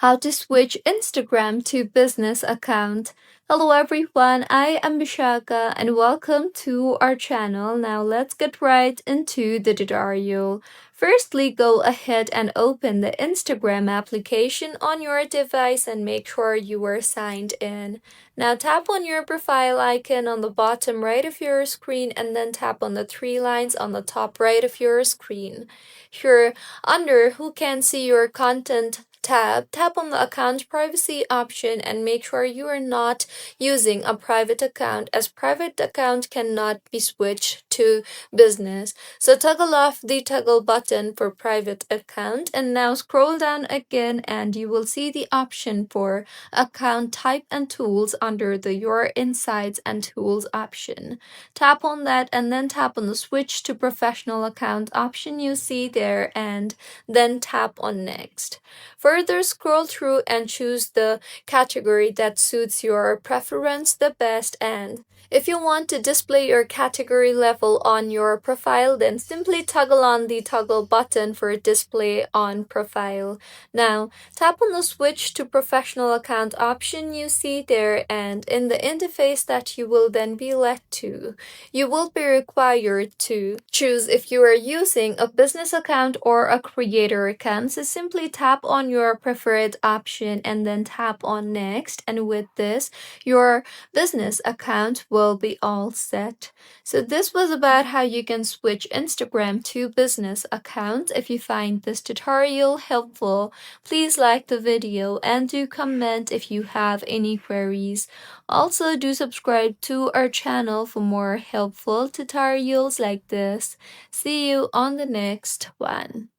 How to switch Instagram to business account. Hello everyone, I am Bishaka and welcome to our channel. Now let's get right into the tutorial. Firstly, go ahead and open the Instagram application on your device and make sure you are signed in. Now tap on your profile icon on the bottom right of your screen and then tap on the three lines on the top right of your screen. Here, under Who Can See Your Content tab, tap on the account privacy option and make sure you are not using a private account, as private account cannot be switched to business. So toggle off the toggle button for private account and now scroll down again and you will see the option for account type and tools under the Your Insights and Tools option. Tap on that and then tap on the switch to professional account option you see there and then tap on next. Further scroll through and choose the category that suits your preference the best, and if you want to display your category level on your profile, then simply toggle on the toggle button for display on profile. Now, tap on the switch to professional account option you see there, and in the interface that you will then be led to, you will be required to choose if you are using a business account or a creator account. So simply tap on your preferred option and then tap on next, and with this, your business account will be all set. So this was about how you can switch Instagram to business account. If you find this tutorial helpful, please like the video and do comment if you have any queries. Also, do subscribe to our channel for more helpful tutorials like this. See you on the next one.